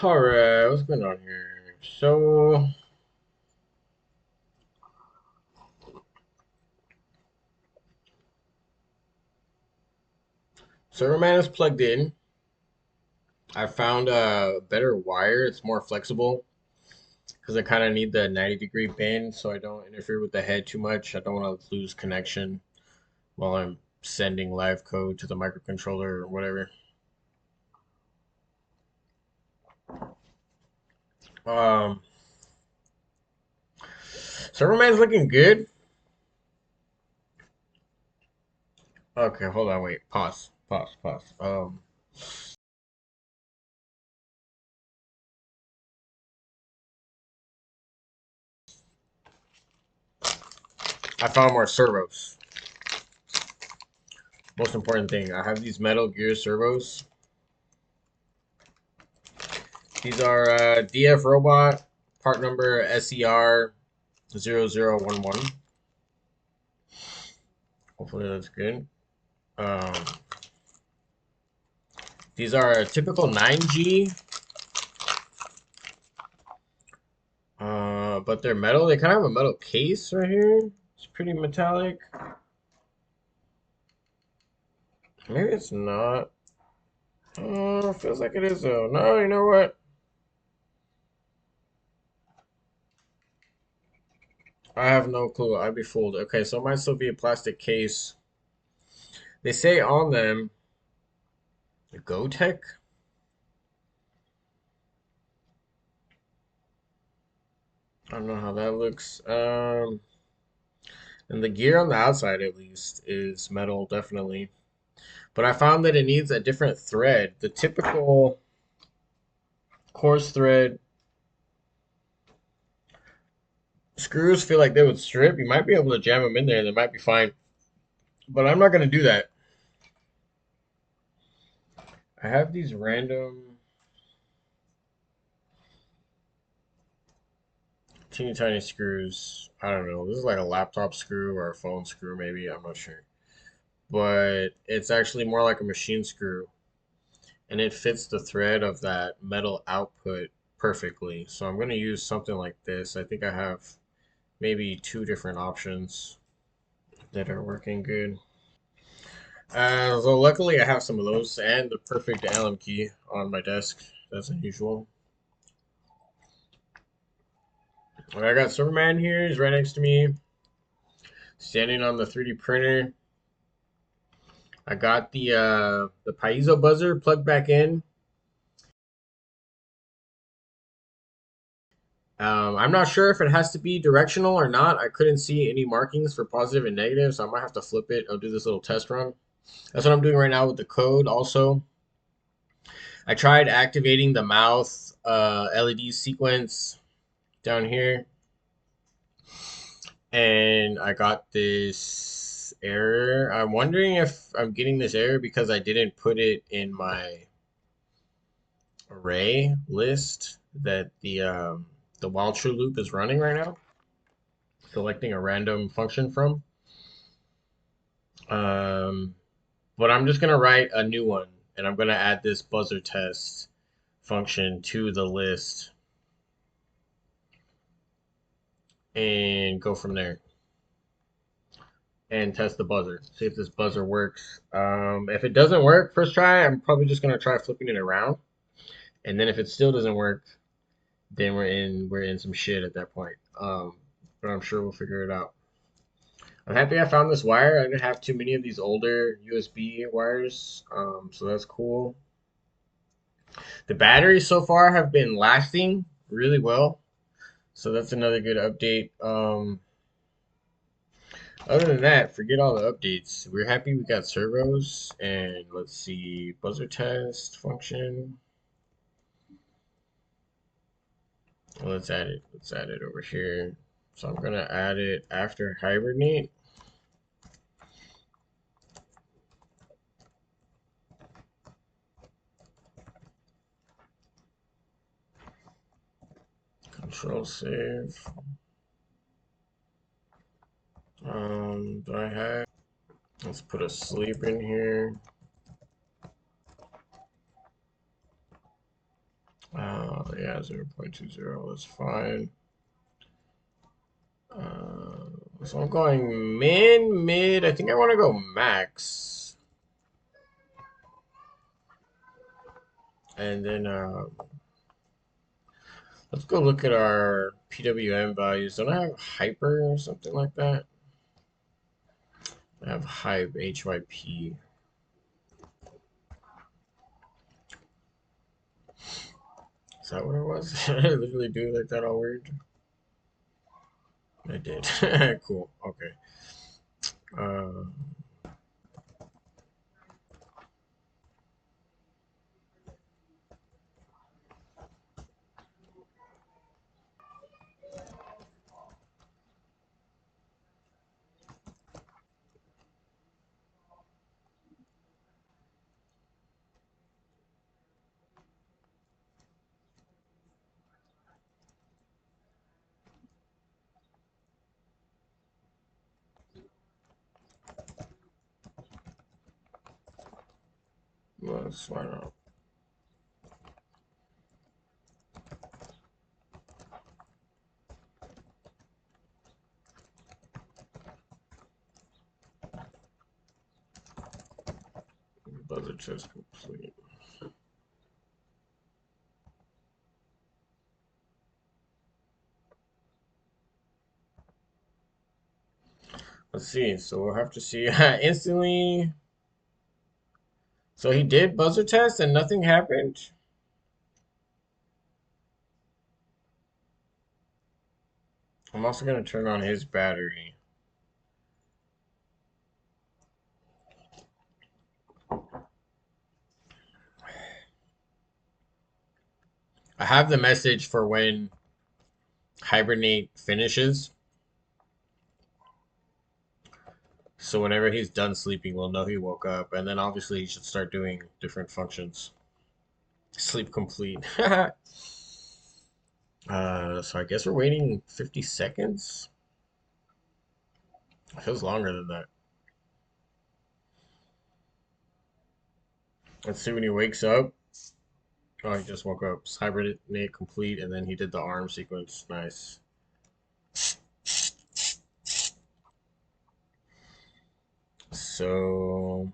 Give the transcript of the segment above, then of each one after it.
Alright, what's going on here? So, servoMan is plugged in. I found a better wire. It's more flexible because I kind of need the 90-degree bend so I don't interfere with the head too much. I don't want to lose connection while I'm sending live code to the microcontroller or whatever. Um, servoMan's looking good. Okay, hold on, wait. Pause, pause, pause. I found more servos. Most important thing, I have these metal gear servos. These are DF Robot, part number SER0011. Hopefully that's good. Um, these are a typical 9G, but they're metal. They kind of have a metal case right here. It's pretty metallic. Maybe it's not. Feels like it is though. No, you know what? I have no clue. I'd be fooled. Okay, so it might still be a plastic case. They say on them, GoTech. I don't know how that looks. And the gear on the outside, at least, is metal, definitely. But I found that it needs a different thread. The typical coarse thread screws feel like they would strip. You might be able to jam them in there and they might be fine. But I'm not going to do that. I have these random teeny tiny screws. I don't know. This is like a laptop screw or a phone screw, maybe. I'm not sure. But it's actually more like a machine screw. And it fits the thread of that metal output perfectly. So I'm going to use something like this. I think I have maybe two different options that are working good. So luckily I have some of those and the perfect Allen key on my desk as usual. I got servoMan here. He's right next to me, standing on the 3D printer. I got the piezo buzzer plugged back in. I'm not sure if it has to be directional or not. I couldn't see any markings for positive and negative, so I might have to flip it. I'll do this little test run. That's what I'm doing right now with the code. Also, I tried activating the mouth LED sequence down here, and I got this error. I'm wondering if I'm getting this error because I didn't put it in my array list that the while true loop is running right now, selecting a random function from. Um, but I'm just gonna write a new one, and I'm gonna add this buzzer test function to the list and go from there and test the buzzer. See if this buzzer works. If it doesn't work first try, I'm probably just gonna try flipping it around, and then if it still doesn't work, then we're in some shit at that point. But I'm sure we'll figure it out. I'm happy I found this wire. I didn't have too many of these older USB wires, so that's cool. The batteries so far have been lasting really well, so that's another good update. Other than that, forget all the updates. We're happy we got servos, and let's see, buzzer test function. Well, let's add it. Let's add it over here. So I'm gonna add it after hibernate. Control save. Do I have? Let's put a sleep in here. Yeah, 0.20. That's fine. So I'm going mid. I think I want to go max. And then let's go look at our PWM values. Don't I have hyper or something like that? I have hype, HYP. Is that what it was? Did I literally do it like that all weird? I did. Cool. Okay. Uh, let's find out. Buzzer test complete. Let's see. So we'll have to see instantly. So he did buzzer test and nothing happened. I'm also gonna turn on his battery. I have the message for when hibernate finishes. So whenever he's done sleeping, we'll know he woke up, and then obviously he should start doing different functions. Sleep complete. So I guess we're waiting 50 seconds. It feels longer than that. Let's see when he wakes up. Oh, he just woke up. Hibernate complete, and then he did the arm sequence. Nice. So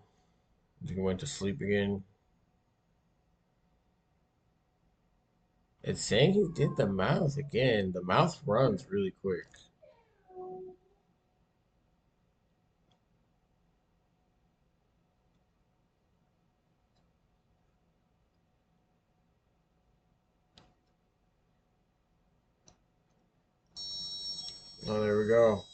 he went to sleep again. It's saying he did the mouth again. The mouth runs really quick. Oh, there we go.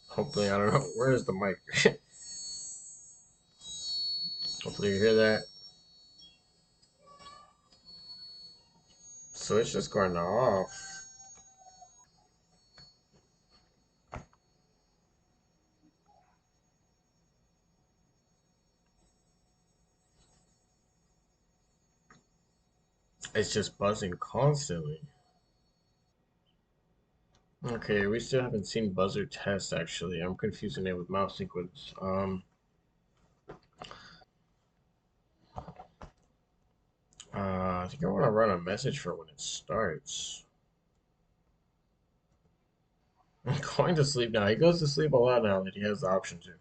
Hopefully, I don't know. Where is the mic? Hopefully, you hear that. So it's just going off. It's just buzzing constantly. Okay, we still haven't seen buzzer test actually. I'm confusing it with mouse sequence. I think I want to run a message for when it starts. I'm going to sleep now. He goes to sleep a lot now that he has the option to.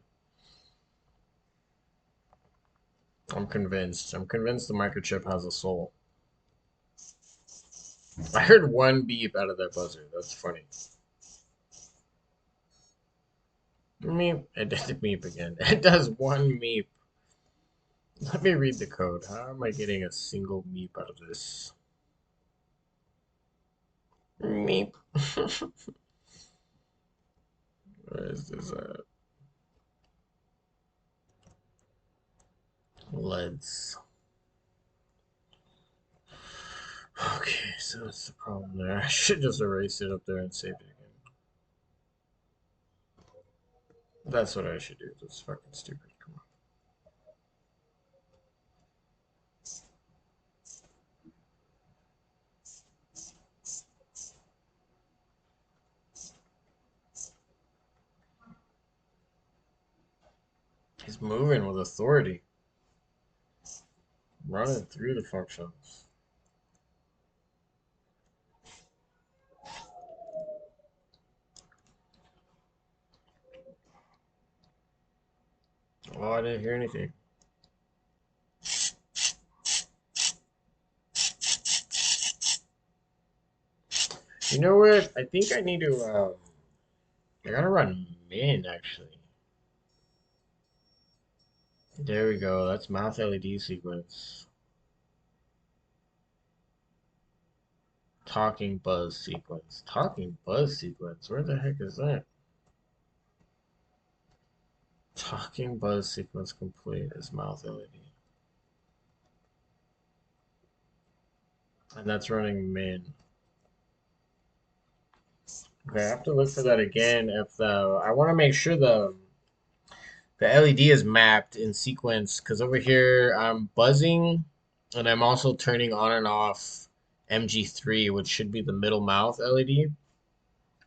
I'm convinced. I'm convinced the microchip has a soul. I heard one beep out of that buzzer. That's funny. Meep. It did meep again. It does one meep. Let me read the code. How am I getting a single meep out of this? Meep. Where is this at? Let's. Okay, so that's the problem there. I should just erase it up there and save it again. That's what I should do. That's fucking stupid. Come He's moving with authority, running through the functions. Oh, I didn't hear anything. You know what? I think I need to. I gotta run min actually. There we go. That's mouth LED sequence. Talking buzz sequence. Talking buzz sequence. Where the heck is that? Talking buzz sequence complete is mouth LED. And that's running min. Okay, I have to look for that again. If the I want to make sure the LED is mapped in sequence because over here I'm buzzing and I'm also turning on and off MG3, which should be the middle mouth LED.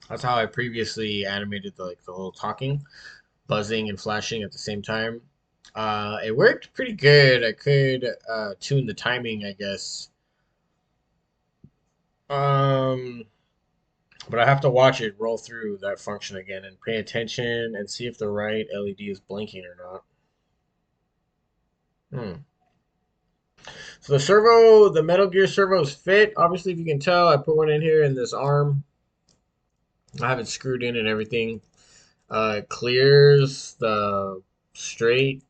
That's how I previously animated the little talking, buzzing and flashing at the same time. It worked pretty good. I could tune the timing, I guess. Um, but I have to watch it roll through that function again and pay attention and see if the right LED is blinking or not. Hmm. So the servo, the Metal Gear servos fit. Obviously, if you can tell, I put one in here in this arm. I have it screwed in and everything. It clears the straight,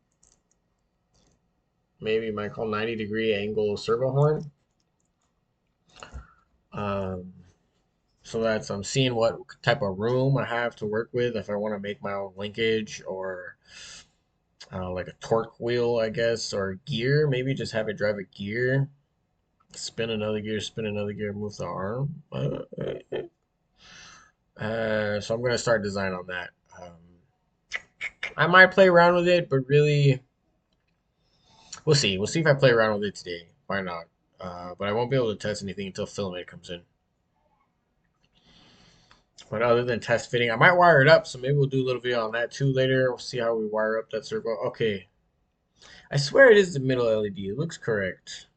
maybe you might call 90-degree angle servo horn. Um, so that's I'm seeing what type of room I have to work with if I want to make my own linkage or like a torque wheel, I guess, or gear. Maybe just have it drive a gear, spin another gear, move the arm. So I'm gonna start design on that. I might play around with it, but really, we'll see. We'll see if I play around with it today. Why not? But I won't be able to test anything until Filament comes in. But other than test fitting, I might wire it up. So maybe we'll do a little video on that too later. We'll see how we wire up that servo. Okay, I swear it is the middle LED. It looks correct.